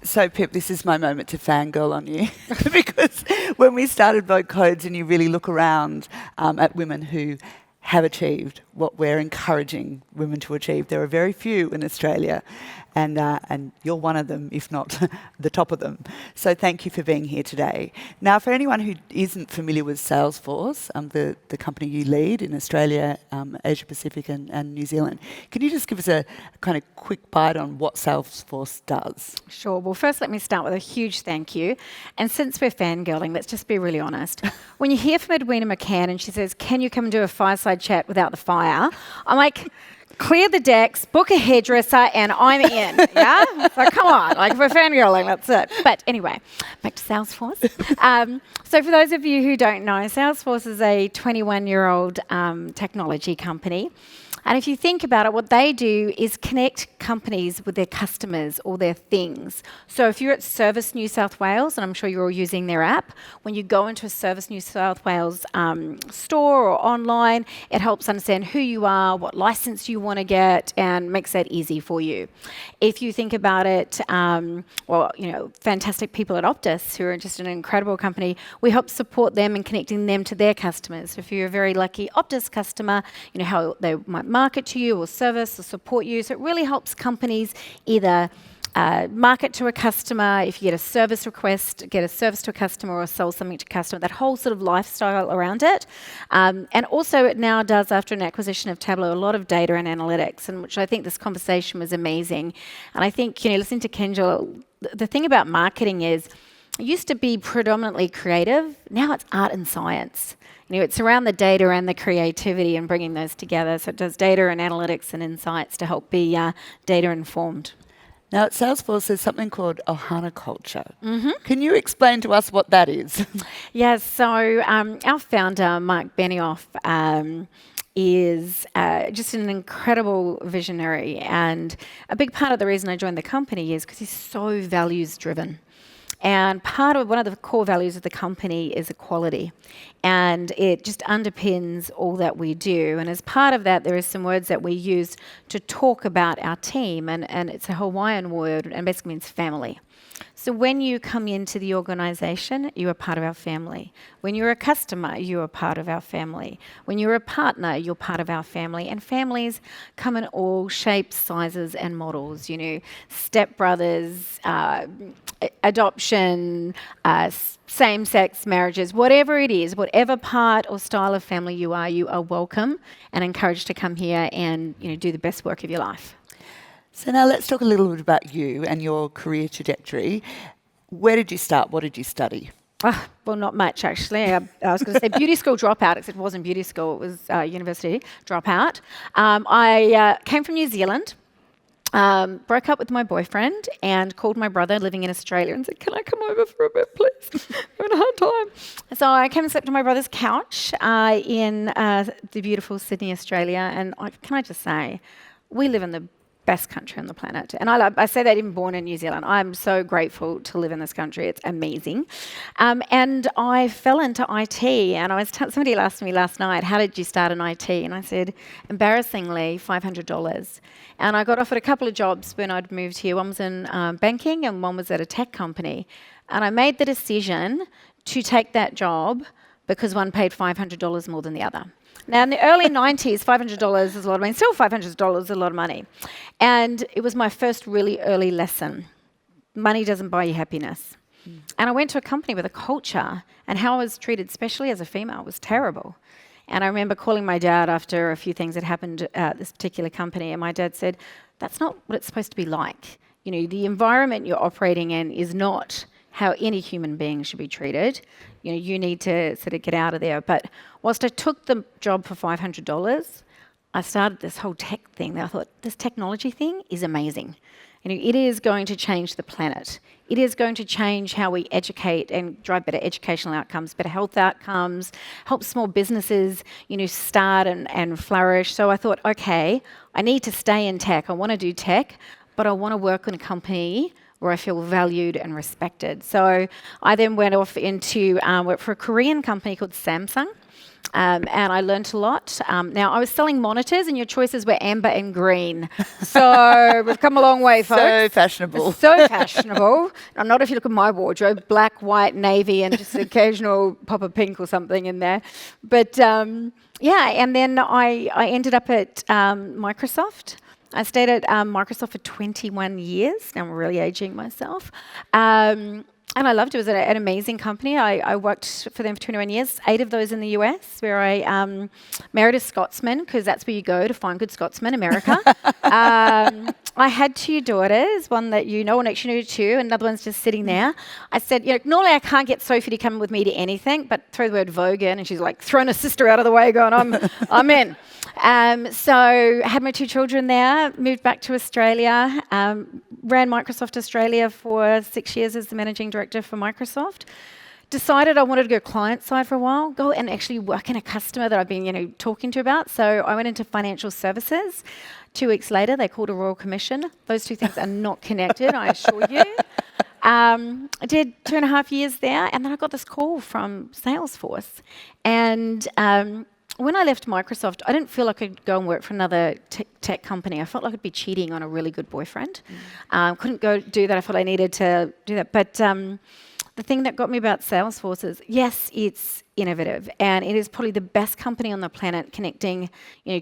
So, Pip, this is my moment to fangirl on you because when we started Vogue Codes and you really look around at women who have achieved what we're encouraging women to achieve, there are very few in Australia, and you're one of them, if not the top of them. So thank you for being here today. Now, for anyone who isn't familiar with Salesforce, the company you lead in Australia, Asia Pacific and New Zealand, can you just give us a kind of quick bite on what Salesforce does? Sure. Well, first, let me start with a huge thank you. And since we're fangirling, let's just be really honest. When you hear from Edwina McCann and she says, can you come and do a fireside chat without the fire? I'm like, clear the decks, book a hairdresser, and I'm in, yeah? So come on, like if we're fangirling, that's it. But anyway, back to Salesforce. So for those of you who don't know, Salesforce is a 21-year-old technology company. And if you think about it, what they do is connect companies with their customers or their things. So if you're at Service New South Wales, and I'm sure you're all using their app, when you go into a Service New South Wales store or online, it helps understand who you are, what license you want to get, and makes that easy for you. If you think about it, fantastic people at Optus, who are just an incredible company, we help support them in connecting them to their customers. If you're a very lucky Optus customer, you know how they might market to you or service or support you. So it really helps companies either market to a customer, if you get a service request, get a service to a customer or sell something to a customer, that whole sort of lifestyle around it. And also it now does, after an acquisition of Tableau, a lot of data and analytics, and which I think this conversation was amazing. And I think, listening to Kenjal, the thing about marketing is, it used to be predominantly creative, now it's art and science. It's around the data and the creativity and bringing those together. So it does data and analytics and insights to help be data informed. Now at Salesforce there's something called Ohana culture. Mm-hmm. Can you explain to us what that is? Yes, so our founder, Mark Benioff, is just an incredible visionary. And a big part of the reason I joined the company is because he's so values driven. And one of the core values of the company is equality. And it just underpins all that we do. And as part of that, there is some words that we use to talk about our team. And it's a Hawaiian word and basically means family. So when you come into the organisation, you are part of our family. When you're a customer, you are part of our family. When you're a partner, you're part of our family. And families come in all shapes, sizes and models. Stepbrothers, adoption, same-sex marriages, whatever it is, whatever part or style of family you are welcome and encouraged to come here and do the best work of your life. So now let's talk a little bit about you and your career trajectory. Where did you start? What did you study? Well, not much, actually. I was going to say beauty school dropout, except it wasn't beauty school, it was university dropout. I came from New Zealand, broke up with my boyfriend and called my brother living in Australia and said, can I come over for a bit, please? I'm having a hard time. So I came and slept on my brother's couch in the beautiful Sydney, Australia. And can I just say, we live in the best country on the planet. And I say that even born in New Zealand. I'm so grateful to live in this country. It's amazing. And I fell into IT. And somebody asked me last night, how did you start in IT? And I said, embarrassingly, $500. And I got offered a couple of jobs when I'd moved here. One was in banking and one was at a tech company. And I made the decision to take that job because one paid $500 more than the other. Now, in the early 90s, $500 is a lot of money. Still $500 is a lot of money. And it was my first really early lesson. Money doesn't buy you happiness. And I went to a company with a culture, and how I was treated, especially as a female, was terrible. And I remember calling my dad after a few things had happened at this particular company, and my dad said, that's not what it's supposed to be like. The environment you're operating in is not how any human being should be treated. You need to sort of get out of there. But whilst I took the job for $500, I started this whole tech thing. I thought, this technology thing is amazing. It is going to change the planet. It is going to change how we educate and drive better educational outcomes, better health outcomes, help small businesses, start and flourish. So I thought, okay, I need to stay in tech. I want to do tech, but I want to work in a company where I feel valued and respected. So I then went off into work for a Korean company called Samsung. and I learnt a lot. Now, I was selling monitors, and your choices were amber and green. So we've come a long way, folks. So fashionable. So fashionable. I'm not if you look at my wardrobe, black, white, navy, and just an occasional pop of pink or something in there. But yeah, and then I ended up at Microsoft. I stayed at Microsoft for 21 years. Now I'm really aging myself. And I loved it. It was an amazing company. I worked for them for 21 years, 8 of those in the US, where I married a Scotsman, because that's where you go to find good Scotsmen, America. I had 2 daughters, one that you know, one actually knew 2, another one's just sitting there. I said, normally I can't get Sophie to come with me to anything, but throw the word Vogue in, and she's like throwing her sister out of the way, going, I'm in. So I had my 2 children there, moved back to Australia, ran Microsoft Australia for 6 years as the managing director for Microsoft. Decided I wanted to go client side for a while, go and actually work in a customer that I've been, talking to about. So I went into financial services. 2 weeks later, they called a royal commission. Those 2 things are not connected, I assure you. I did 2.5 years there, and then I got this call from Salesforce. And when I left Microsoft, I didn't feel like I could go and work for another tech company. I felt like I'd be cheating on a really good boyfriend. Couldn't go do that. I felt I needed to do that. But the thing that got me about Salesforce is, yes, it's innovative, and it is probably the best company on the planet connecting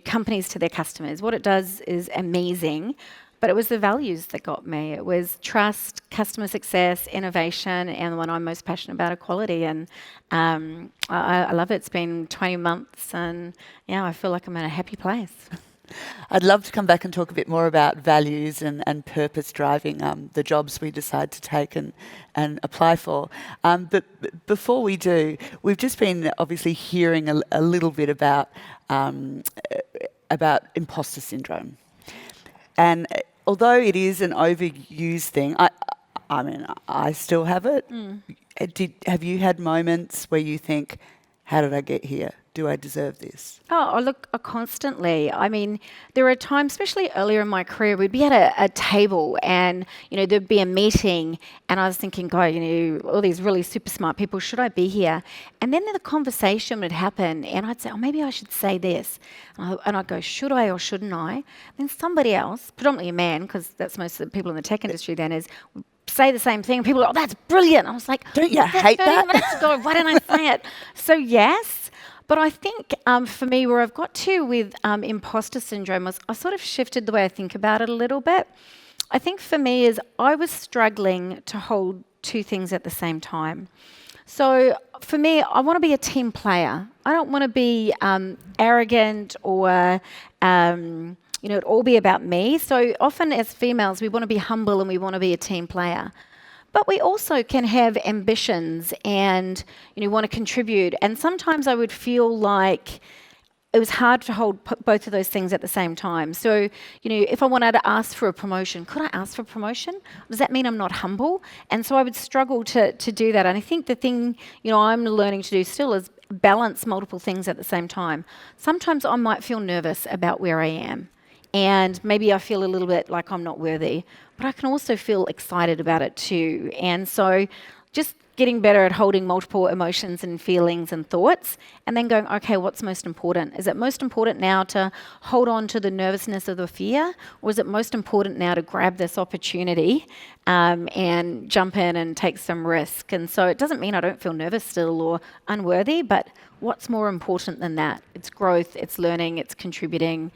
companies to their customers. What it does is amazing. But it was the values that got me. It was trust, customer success, innovation, and the one I'm most passionate about, equality. And I love it. It's been 20 months, and I feel like I'm in a happy place. I'd love to come back and talk a bit more about values and purpose driving the jobs we decide to take and apply for. But before we do, we've just been obviously hearing a little bit about imposter syndrome. And although it is an overused thing, I mean, I still have it. Have you had moments where you think, how did I get here? Do I deserve this? Oh, look, constantly. I mean, there are times, especially earlier in my career, we'd be at a table and, there'd be a meeting and I was thinking, God, all these really super smart people, should I be here? And then the conversation would happen and I'd say, maybe I should say this. And I'd go, should I or shouldn't I? Then somebody else, predominantly a man, because that's most of the people in the tech industry then, is say the same thing. People are, that's brilliant. I was like, don't you hate that? 30 minutes ago, why didn't I say it? So yes. But I think for me, where I've got to with imposter syndrome was I sort of shifted the way I think about it a little bit. I think for me is I was struggling to hold 2 things at the same time. So for me, I want to be a team player. I don't want to be arrogant or it all be about me. So often as females, we want to be humble and we want to be a team player. But we also can have ambitions and want to contribute. And sometimes I would feel like it was hard to hold both of those things at the same time. So, if I wanted to ask for a promotion, could I ask for a promotion? Does that mean I'm not humble? And so I would struggle to do that. And I think the thing, I'm learning to do still is balance multiple things at the same time. Sometimes I might feel nervous about where I am. And maybe I feel a little bit like I'm not worthy, but I can also feel excited about it too. And so just getting better at holding multiple emotions and feelings and thoughts and then going, okay, what's most important? Is it most important now to hold on to the nervousness of the fear, or is it most important now to grab this opportunity and jump in and take some risk? And so it doesn't mean I don't feel nervous still or unworthy, but what's more important than that? It's growth, it's learning, it's contributing.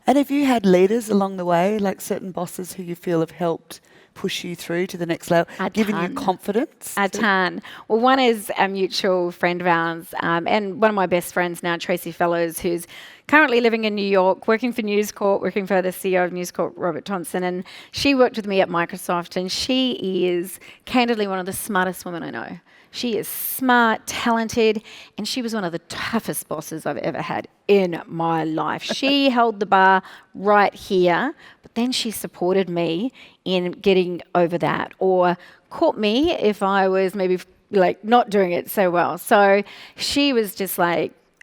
And have you had leaders along the way, like certain bosses who you feel have helped push you through to the next level, given you confidence? A ton. Well, one is a mutual friend of ours, and one of my best friends now, Tracy Fellows, who's currently living in New York, working for News Corp, working for the CEO of News Corp, Robert Thompson, and she worked with me at Microsoft, and she is candidly one of the smartest women I know. She is smart, talented, and she was one of the toughest bosses I've ever had in my life. She held the bar right here, but then she supported me in getting over that, or caught me if I was maybe not doing it so well. So she was just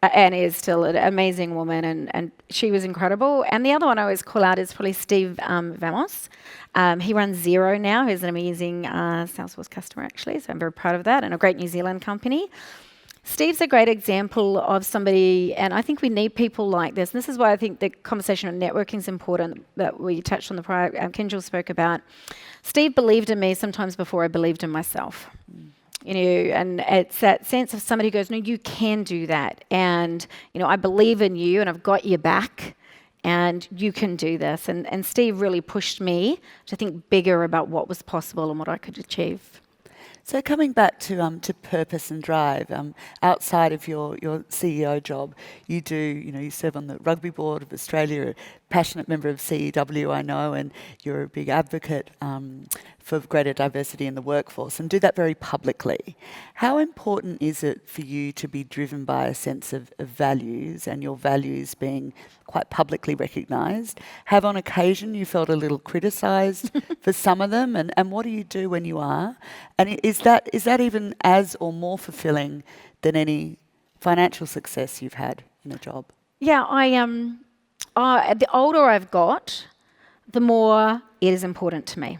and is still an amazing woman, and she was incredible. And the other one I always call out is probably Steve Vamos. He runs Xero now. He's an amazing Salesforce customer, actually, so I'm very proud of that, and a great New Zealand company. Steve's a great example of somebody, and I think we need people like this. And this is why I think the conversation on networking is important that we touched on the prior, Kendall spoke about. Steve believed in me sometimes before I believed in myself. You know, and it's that sense of somebody who goes, no, you can do that. And, you know, I believe in you and I've got your back and you can do this. And Steve really pushed me to think bigger about what was possible and what I could achieve. So coming back to purpose and drive, outside of your CEO job, you serve on the Rugby Board of Australia, a passionate member of CEW, I know, and you're a big advocate for greater diversity in the workforce, and do that very publicly. How important is it for you to be driven by a sense of values, and your values being quite publicly recognised? Have on occasion you felt a little criticised for some of them, and what do you do when you are? And is that even as or more fulfilling than any financial success you've had in a job? Yeah, the older I've got, the more it is important to me.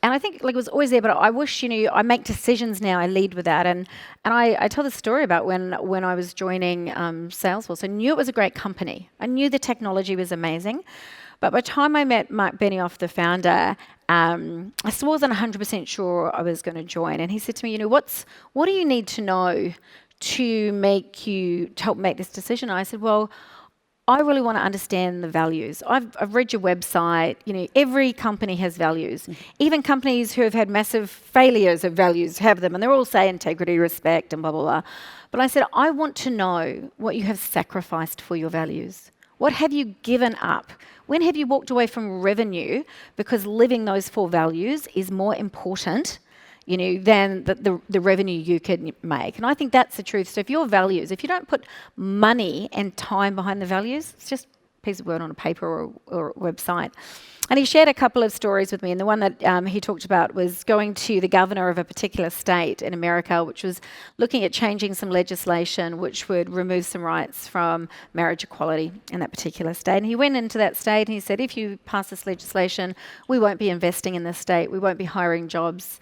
And I think it was always there, but I wish, I make decisions now, I lead with that. And I tell the story about when I was joining Salesforce. I knew it was a great company. I knew the technology was amazing. But by the time I met Mark Benioff, the founder, I still wasn't 100% sure I was going to join. And he said to me, what do you need to know to help make this decision? And I said, well, I really want to understand the values. I've read your website. Every company has values. Even companies who have had massive failures of values have them, and they all say integrity, respect, and blah, blah, blah. But I said, I want to know what you have sacrificed for your values. What have you given up? When have you walked away from revenue because living those 4 values is more important than the revenue you could make? And I think that's the truth. So if your values, if you don't put money and time behind the values, it's just a piece of word on a paper or a website. And he shared a couple of stories with me, and the one that he talked about was going to the governor of a particular state in America, which was looking at changing some legislation which would remove some rights from marriage equality in that particular state. And he went into that state and he said, if you pass this legislation, we won't be investing in this state, we won't be hiring jobs,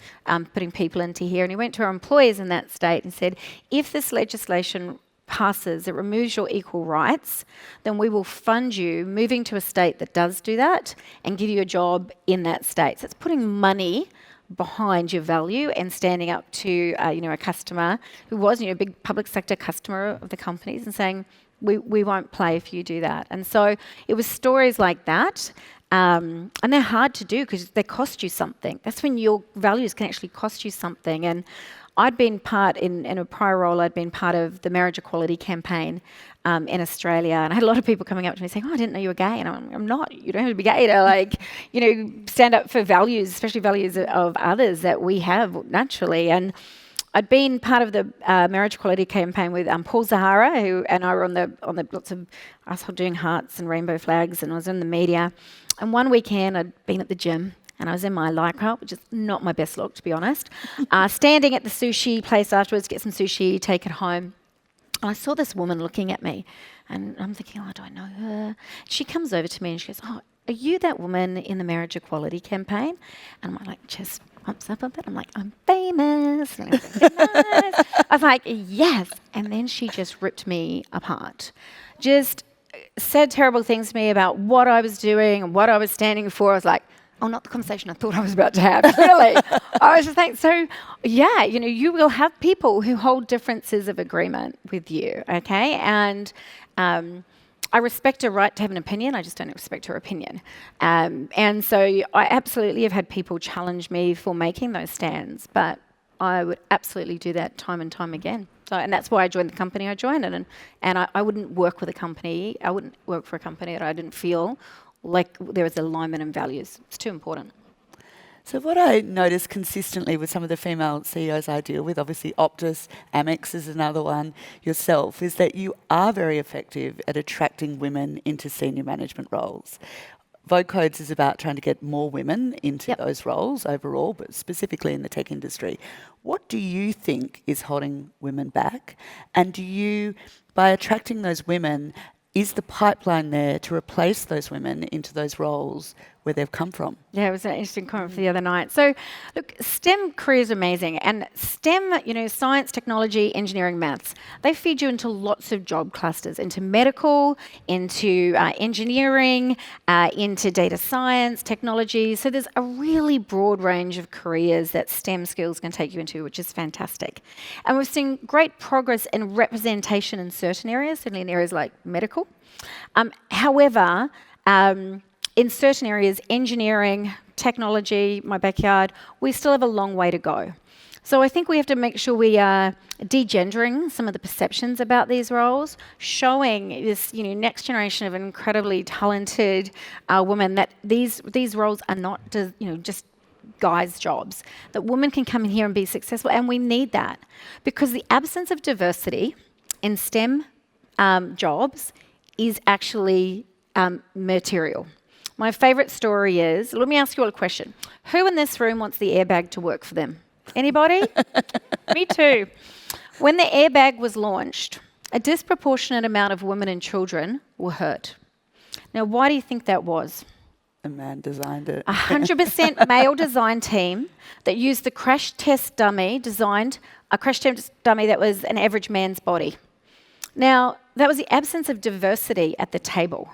putting people into here. And he went to our employees in that state and said, if this legislation passes, it removes your equal rights, then we will fund you moving to a state that does do that and give you a job in that state. So it's putting money behind your value and standing up to a customer who was a big public sector customer of the companies and saying, we won't play if you do that. And so it was stories like that. And they're hard to do because they cost you something. That's when your values can actually cost you something. And I'd been in a prior role, I'd been part of the marriage equality campaign in Australia. And I had a lot of people coming up to me saying, I didn't know you were gay. And I'm not. You don't have to be gay to stand up for values, especially values of others that we have naturally. And I'd been part of the marriage equality campaign with Paul Zahara, who and I were on the lots of us doing hearts and rainbow flags, and I was in the media. And one weekend I'd been at the gym, and I was in my lycra, which is not my best look, to be honest, standing at the sushi place afterwards, get some sushi, take it home. And I saw this woman looking at me, and I'm thinking, do I know her? She comes over to me and she goes, are you that woman in the marriage equality campaign? And I'm like, chest pumps up a bit. I'm like, I'm famous. And I was like, yes. And then she just ripped me apart. Just said terrible things to me about what I was doing and what I was standing for. I was like, oh, not the conversation I thought I was about to have, really. I was just thinking, so, yeah, you will have people who hold differences of agreement with you, okay? And I respect her right to have an opinion, I just don't respect her opinion. And so I absolutely have had people challenge me for making those stands, but I would absolutely do that time and time again. So, and that's why I joined the company I joined, and I wouldn't work with a company, I wouldn't work for a company that I didn't feel like there was alignment in values. It's too important. So what I notice consistently with some of the female CEOs I deal with, obviously Optus, Amex is another one, yourself, is that you are very effective at attracting women into senior management roles. Vogue Codes is about trying to get more women into those roles overall, but specifically in the tech industry. What do you think is holding women back? And do you, by attracting those women, is the pipeline there to replace those women into those roles where they've come from. Yeah, it was an interesting comment for the other night. So, look, STEM careers are amazing. And STEM, science, technology, engineering, maths, they feed you into lots of job clusters, into medical, into engineering, into data science, technology. So there's a really broad range of careers that STEM skills can take you into, which is fantastic. And we've seen great progress in representation in certain areas, certainly in areas like medical. However, in certain areas, engineering, technology, my backyard, we still have a long way to go. So I think we have to make sure we are degendering some of the perceptions about these roles, showing this next generation of incredibly talented women that these roles are not just guys' jobs, that women can come in here and be successful, and we need that. Because the absence of diversity in STEM jobs is actually material. My favourite story is, let me ask you all a question. Who in this room wants the airbag to work for them? Anybody? Me too. When the airbag was launched, a disproportionate amount of women and children were hurt. Now, why do you think that was? A man designed it. 100% male design team that used the crash test dummy, designed a crash test dummy that was an average man's body. Now, that was the absence of diversity at the table.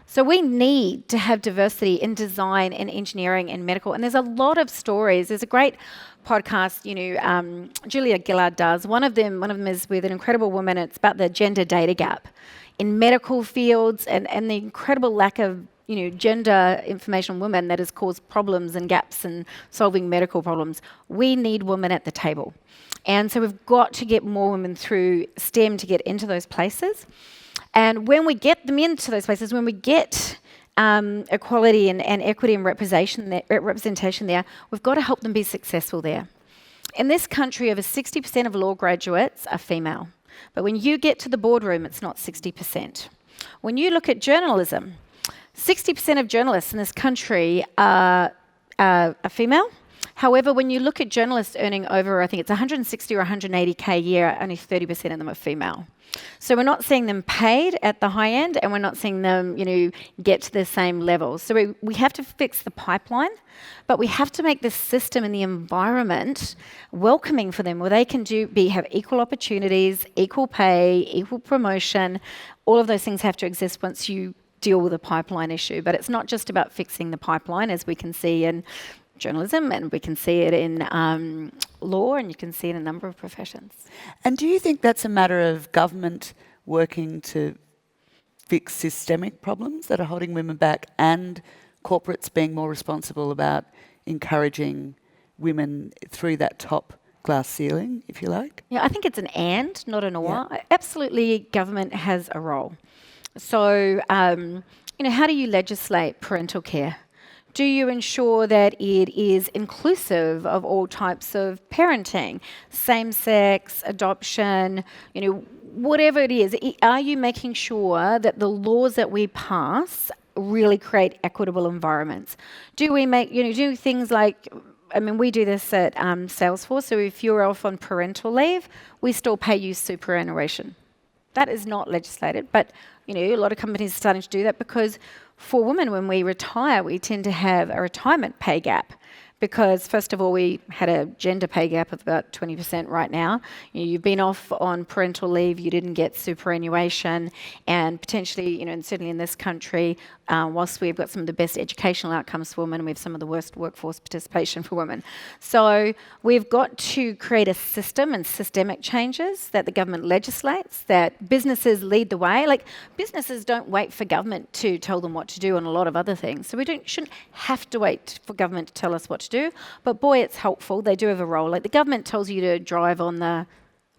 So we need to have diversity in design and engineering and medical. And there's a lot of stories. There's a great podcast, Julia Gillard does. One of them is with an incredible woman. It's about the gender data gap in medical fields and the incredible lack of gender information on women that has caused problems and gaps in solving medical problems. We need women at the table. And so we've got to get more women through STEM to get into those places. And when we get them into those places, when we get equality and equity and representation there, we've got to help them be successful there. In this country, over 60% of law graduates are female. But when you get to the boardroom, it's not 60%. When you look at journalism, 60% of journalists in this country are female. However, when you look at journalists earning over, I think it's 160 or 180K a year, only 30% of them are female. So we're not seeing them paid at the high end, and we're not seeing them, get to the same levels. So we have to fix the pipeline, but we have to make the system and the environment welcoming for them, where they can have equal opportunities, equal pay, equal promotion. All of those things have to exist once you deal with the pipeline issue. But it's not just about fixing the pipeline, as we can see in journalism, and we can see it in law, and you can see it in a number of professions. And do you think that's a matter of government working to fix systemic problems that are holding women back, and corporates being more responsible about encouraging women through that top glass ceiling, if you like? Yeah, I think it's an and, not an or. Yeah. Absolutely, government has a role. So, how do you legislate parental care? Do you ensure that it is inclusive of all types of parenting, same-sex, adoption, whatever it is? Are you making sure that the laws that we pass really create equitable environments? Do we do things like, we do this at Salesforce, so if you're off on parental leave, we still pay you superannuation. That is not legislated, but a lot of companies are starting to do that, because for women, when we retire, we tend to have a retirement pay gap. Because first of all, we had a gender pay gap of about 20% right now. You've been off on parental leave, you didn't get superannuation, and potentially, and certainly in this country, whilst we've got some of the best educational outcomes for women, we have some of the worst workforce participation for women. So we've got to create a system and systemic changes that the government legislates, that businesses lead the way. Like, businesses don't wait for government to tell them what to do on a lot of other things. So we shouldn't have to wait for government to tell us what to do. But boy, it's helpful. They do have a role. Like, the government tells you to drive on the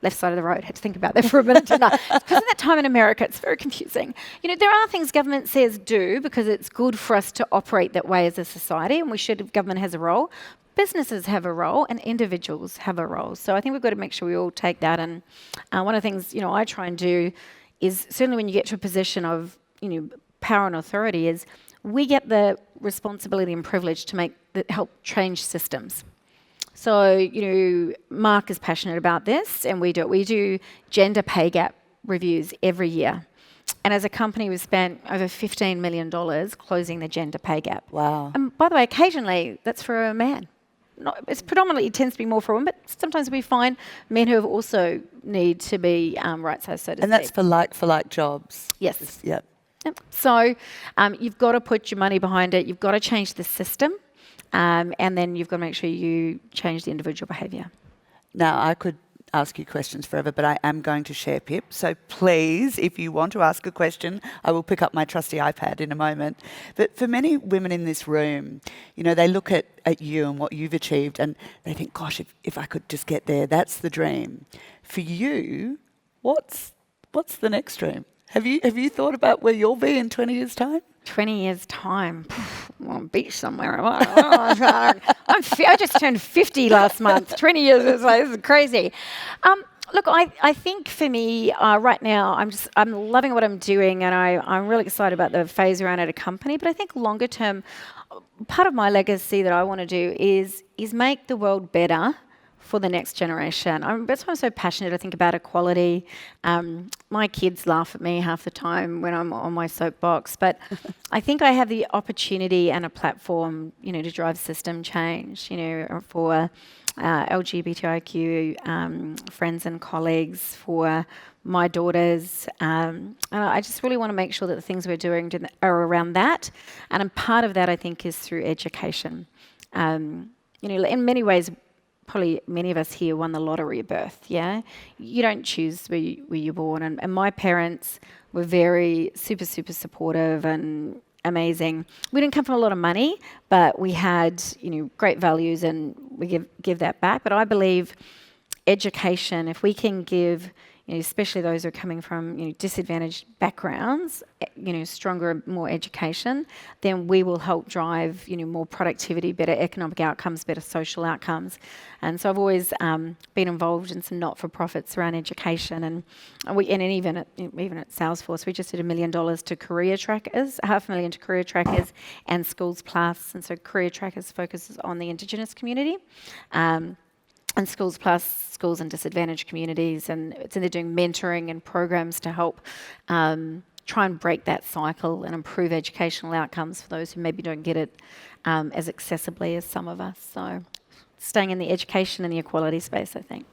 left side of the road. I had to think about that for a minute, didn't I? Because of that time in America, it's very confusing. There are things government says do because it's good for us to operate that way as a society, and government has a role. Businesses have a role, and individuals have a role. So I think we've got to make sure we all take that. And one of the things, I try and do is, certainly when you get to a position of, power and authority, is we get the responsibility and privilege to help change systems. So, Mark is passionate about this, and we do it. We do gender pay gap reviews every year. And as a company, we've spent over $15 million closing the gender pay gap. Wow. And by the way, occasionally that's for a man. It's predominantly, it tends to be more for women, but sometimes we find men who have also need to be right-sized, so to speak. And that's for like jobs? Yes. Yep. Yep. So you've got to put your money behind it. You've got to change the system. And then you've got to make sure you change the individual behaviour. Now, I could ask you questions forever, but I am going to share, Pip. So please, if you want to ask a question, I will pick up my trusty iPad in a moment. But for many women in this room, you know, they look at you and what you've achieved and they think, gosh, if I could just get there, that's the dream. For you, what's the next dream? Have you thought about where you'll be in 20 years' time? 20 years' time. I'm on a beach somewhere. I just turned 50 last month. 20 years is like, this is crazy. Look, I think for me right now, I'm loving what I'm doing, and I'm really excited about the phase around at a company. But I think longer term, part of my legacy that I want to do is make the world better for the next generation. That's why I'm so passionate. I think about equality. My kids laugh at me half the time when I'm on my soapbox, but I think I have the opportunity and a platform, you know, to drive system change, you know, for LGBTIQ friends and colleagues, for my daughters. And I just really want to make sure that the things we're doing are around that. And part of that, I think, is through education. You know, in many ways, probably many of us here won the lottery at birth, yeah? You don't choose where you're born. And my parents were very super supportive and amazing. We didn't come from a lot of money, but we had, you know, great values, and we give that back. But I believe education, if we can give, you know, especially those who are coming from, you know, disadvantaged backgrounds, you know, stronger, more education, then we will help drive, you know, more productivity, better economic outcomes, better social outcomes. And so I've always been involved in some not-for-profits around education, and even at Salesforce, we just did $1 million to career trackers, $500,000 to career trackers, and Schools Plus. And so career trackers focuses on the Indigenous community. And Schools Plus, schools in disadvantaged communities, and they're doing mentoring and programs to help try and break that cycle and improve educational outcomes for those who maybe don't get it as accessibly as some of us. So staying in the education and the equality space, I think.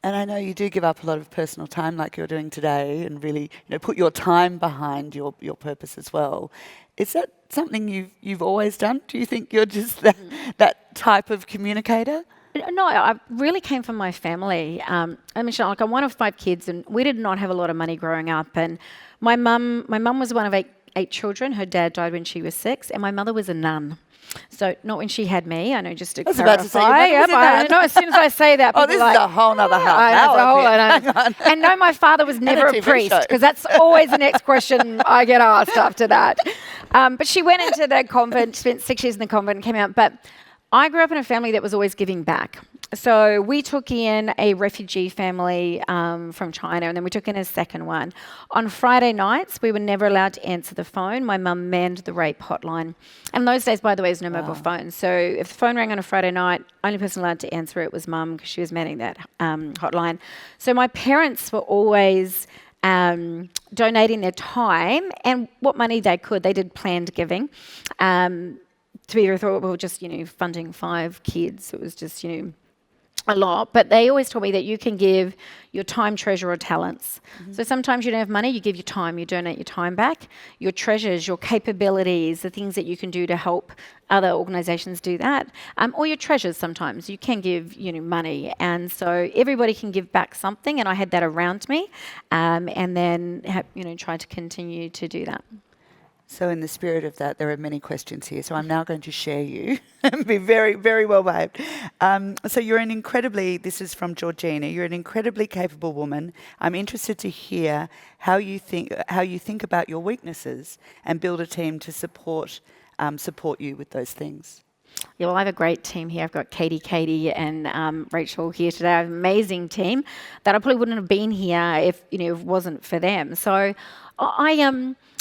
And I know you do give up a lot of personal time like you're doing today, and really, you know, put your time behind your purpose as well. Is that something you've always done? Do you think you're just that type of communicator? No, I really came from my family. I mentioned, like, I'm one of 5 kids, and we did not have a lot of money growing up. And my mum was one of eight children. Her dad died when she was 6, and my mother was a nun. So not when she had me. I know, just to clarify. About to say, I know as soon as I say that, oh, this is a whole other half hour. And no, my father was never a priest, because that's always the next question I get asked after that. But she went into the convent, spent 6 years in the convent, and came out. But I grew up in a family that was always giving back. So we took in a refugee family from China, and then we took in a second one. On Friday nights, we were never allowed to answer the phone. My mum manned the rape hotline. And those days, by the way, there's no mobile phone. So if the phone rang on a Friday night, only person allowed to answer it was mum, because she was manning that hotline. So my parents were always donating their time and what money they could. They did planned giving. To be thought, well, just, you know, funding 5 kids, it was just, you know, a lot. But they always taught me that you can give your time, treasure, or talents. Mm-hmm. So sometimes you don't have money, you give your time, you donate your time back. Your treasures, your capabilities, the things that you can do to help other organisations do that. Or your treasures, sometimes you can give, you know, money. And so everybody can give back something, and I had that around me, and then you know, tried to continue to do that. So in the spirit of that, there are many questions here. So I'm now going to share you and be very, very well behaved. So this is from Georgina, you're an incredibly capable woman. I'm interested to hear how you think about your weaknesses and build a team to support you with those things. Yeah, well, I have a great team here. I've got Katie and Rachel here today. I have an amazing team that I probably wouldn't have been here if, you know, if it wasn't for them. So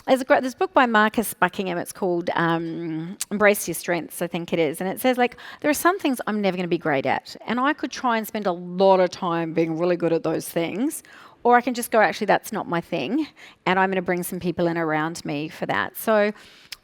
there's this book by Marcus Buckingham. It's called Embrace Your Strengths, I think it is. And it says, like, there are some things I'm never going to be great at. And I could try and spend a lot of time being really good at those things. or I can just go, actually, that's not my thing, and I'm going to bring some people in around me for that. So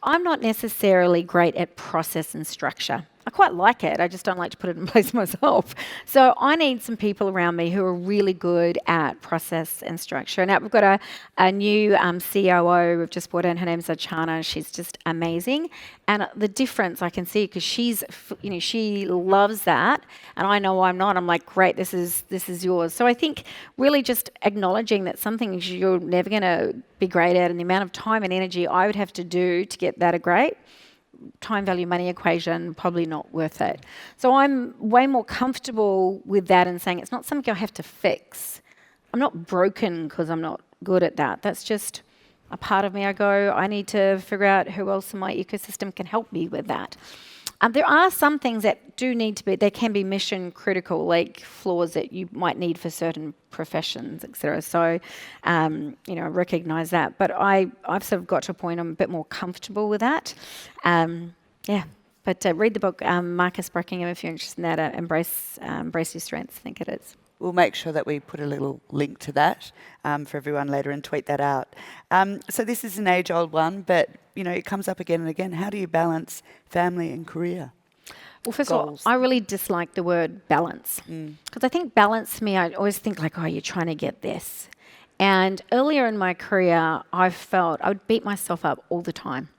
I'm not necessarily great at process and structure. I quite like it. I just don't like to put it in place myself. So I need some people around me who are really good at process and structure. Now we've got a new COO. We've just brought in. Her name's Achana. She's just amazing. And the difference I can see, because she loves that, and I know I'm not. I'm like, great, this is yours. So I think really just acknowledging that some things you're never going to be great at, and the amount of time and energy I would have to do to get that great. Time value money equation, probably not worth it. So I'm way more comfortable with that and saying it's not something I have to fix. I'm not broken because I'm not good at that. That's just a part of me. I go, I need to figure out who else in my ecosystem can help me with that. There are some things that do need to be, they can be mission critical, like flaws that you might need for certain professions, etc. So, I recognise that. But I've sort of got to a point I'm a bit more comfortable with that. But read the book, Marcus Buckingham, if you're interested in that, Embrace Your Strengths, I think it is. We'll make sure that we put a little link to that for everyone later and tweet that out. So this is an age-old one, but it comes up again and again. How do you balance family and career? Well, first of all, I really dislike the word balance, because I think balance to me, I always think like, oh, you're trying to get this. And earlier in my career, I felt I would beat myself up all the time.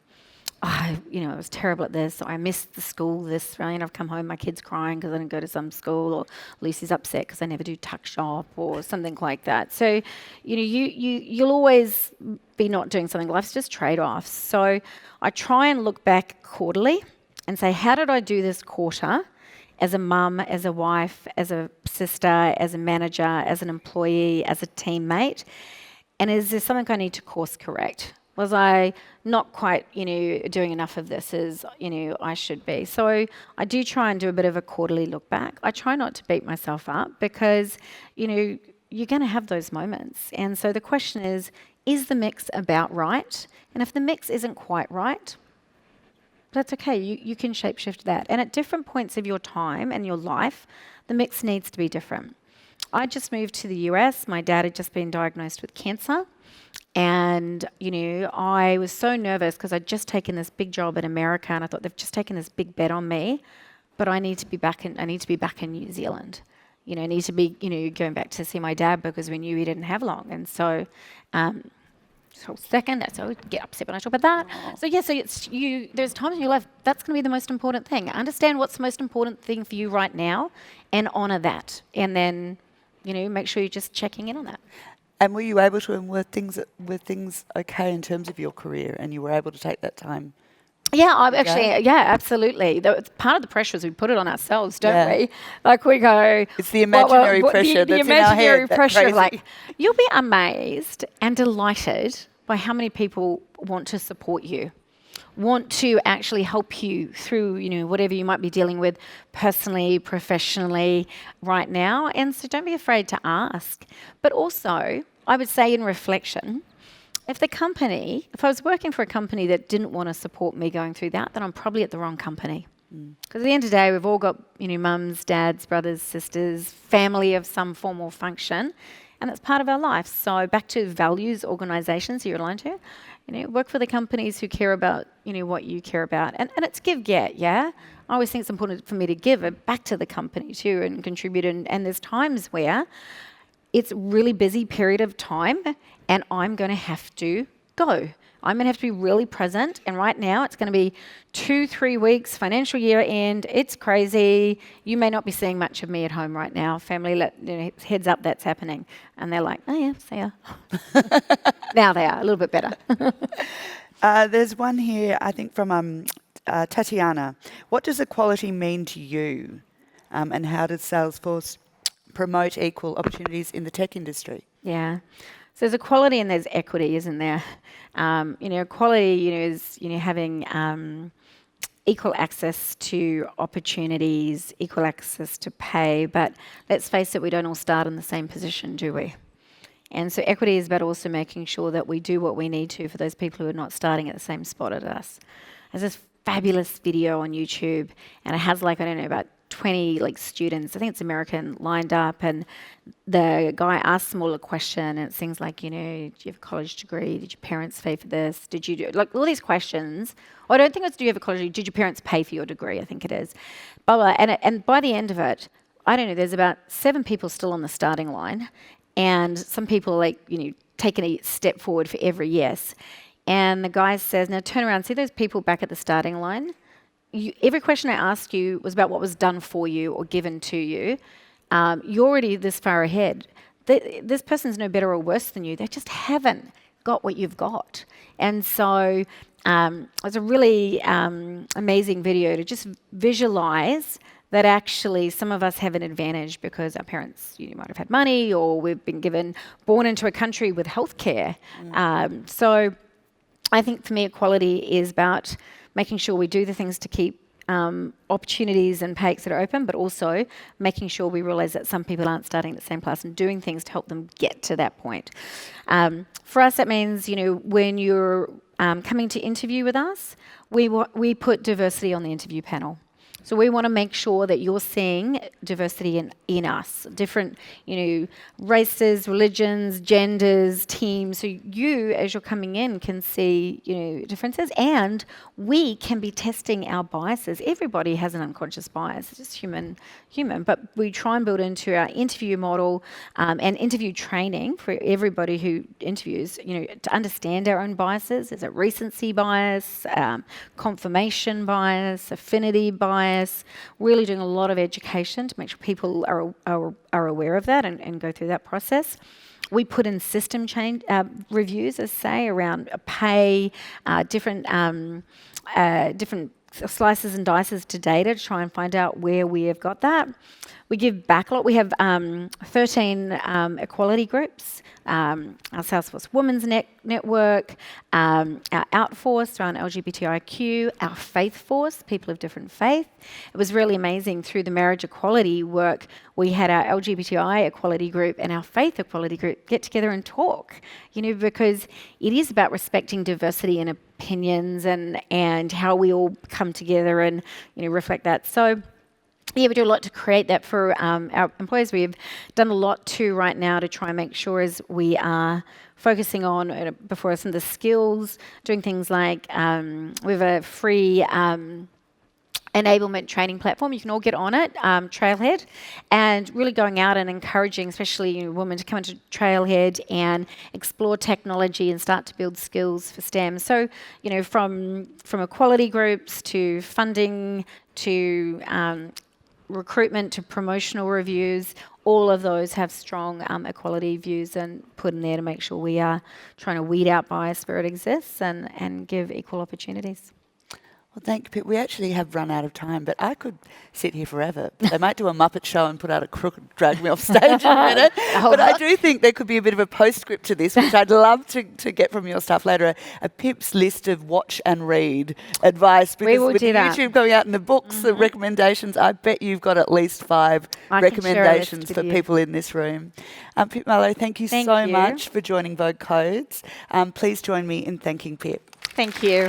I was terrible at this. I missed the school this, right? I've come home, my kid's crying because I didn't go to some school, or Lucy's upset because I never do tuck shop or something like that. So, you'll always be not doing something. Life's just trade-offs. So I try and look back quarterly and say, how did I do this quarter as a mum, as a wife, as a sister, as a manager, as an employee, as a teammate? And is there something I need to course correct? Was I not quite, doing enough of this as, I should be? So I do try and do a bit of a quarterly look back. I try not to beat myself up because, you're going to have those moments. And so the question is the mix about right? And if the mix isn't quite right, that's okay. You can shapeshift that. And at different points of your time and your life, the mix needs to be different. I just moved to the US. My dad had just been diagnosed with cancer. And, I was so nervous because I'd just taken this big job in America, and I thought they've just taken this big bet on me, but I need to be back in New Zealand. I need to be, going back to see my dad because we knew he didn't have long. And so, second, so I get upset when I talk about that. Aww. So it's there's times in your life that's going to be the most important thing. Understand what's the most important thing for you right now and honour that. And then, make sure you're just checking in on that. And were you able to, were things okay in terms of your career, and you were able to take that time? Yeah, absolutely. Part of the pressure is we put it on ourselves, don't we? Like we go... It's the imaginary pressure that's in our head. Pressure, like, you'll be amazed and delighted by how many people want to support you, want to actually help you through, whatever you might be dealing with personally, professionally right now. And so don't be afraid to ask. But also, I would say in reflection, if I was working for a company that didn't want to support me going through that, then I'm probably at the wrong company. Because at the end of the day, we've all got, mums, dads, brothers, sisters, family of some form or function, and that's part of our life. So back to values, organisations you're aligned to, work for the companies who care about, what you care about. And it's give-get, yeah? I always think it's important for me to give it back to the company too and contribute. And there's times where it's a really busy period of time and I'm going to have to go. I'm going to have to be really present. And right now it's going to be 2-3 weeks, financial year end. It's crazy. You may not be seeing much of me at home right now. Family, heads up, that's happening. And they're like, oh yeah, see ya. Now they are, a little bit better. There's one here, I think from Tatiana. What does equality mean to you? And how does Salesforce promote equal opportunities in the tech industry? Yeah. So there's equality and there's equity, isn't there? Equality, is having equal access to opportunities, equal access to pay. But let's face it, we don't all start in the same position, do we? And so equity is about also making sure that we do what we need to for those people who are not starting at the same spot as us. There's this fabulous video on YouTube, and it has about 20 like students, I think it's American, lined up, and the guy asks them all a question, and it's things like, do you have a college degree? Did your parents pay for this? Did you do, like, all these questions. Or I don't think it's, do you have a college degree? Did your parents pay for your degree? I think it is. Blah, blah. And by the end of it, I don't know, there's about 7 people still on the starting line, and some people like, taking a step forward for every yes. And the guy says, now turn around, see those people back at the starting line? Every question I asked you was about what was done for you or given to you. You're already this far ahead. This person's no better or worse than you. They just haven't got what you've got. And so it's a really amazing video to just visualize that actually some of us have an advantage because our parents might have had money, or we've been born into a country with healthcare. So I think for me, equality is about making sure we do the things to keep opportunities and pay that are open, but also making sure we realise that some people aren't starting at the same place and doing things to help them get to that point. For us, that means, when you're coming to interview with us, we put diversity on the interview panel. So we want to make sure that you're seeing diversity in us, different, races, religions, genders, teams. So you, as you're coming in, can see, differences, and we can be testing our biases. Everybody has an unconscious bias. It's just human. But we try and build into our interview model and interview training for everybody who interviews, to understand our own biases. There's a recency bias, confirmation bias, affinity bias. Really doing a lot of education to make sure people are aware of that and go through that process. We put in system change reviews, as say, around pay, different slices and dices to data to try and find out where we have got that. We give back a lot. We have 13 equality groups, our Salesforce Women's Network, our Outforce around LGBTIQ, our Faith Force, people of different faith. It was really amazing through the marriage equality work. We had our LGBTI equality group and our faith equality group get together and talk, because it is about respecting diversity in opinions and how we all come together and, reflect that. So, yeah, we do a lot to create that for our employees. We've done a lot too right now to try and make sure as we are focusing on, before some of the skills, doing things like we have a free enablement training platform. You can all get on it, Trailhead, and really going out and encouraging, especially women, to come into Trailhead and explore technology and start to build skills for STEM. So, from equality groups to funding to recruitment to promotional reviews, all of those have strong equality views and put in there to make sure we are trying to weed out bias where it exists and give equal opportunities. Well, thank you, Pip. We actually have run out of time, but I could sit here forever. They might do a Muppet show and put out a crook and drag me off stage in a minute. But I do think there could be a bit of a postscript to this, which I'd love to get from your stuff later, a Pip's list of watch and read advice. Because we will with do that. YouTube going out in the books, the recommendations, I bet you've got at least 5 recommendations for people in this room. Pip Marlow, thank you so much for joining Vogue Codes. Please join me in thanking Pip. Thank you.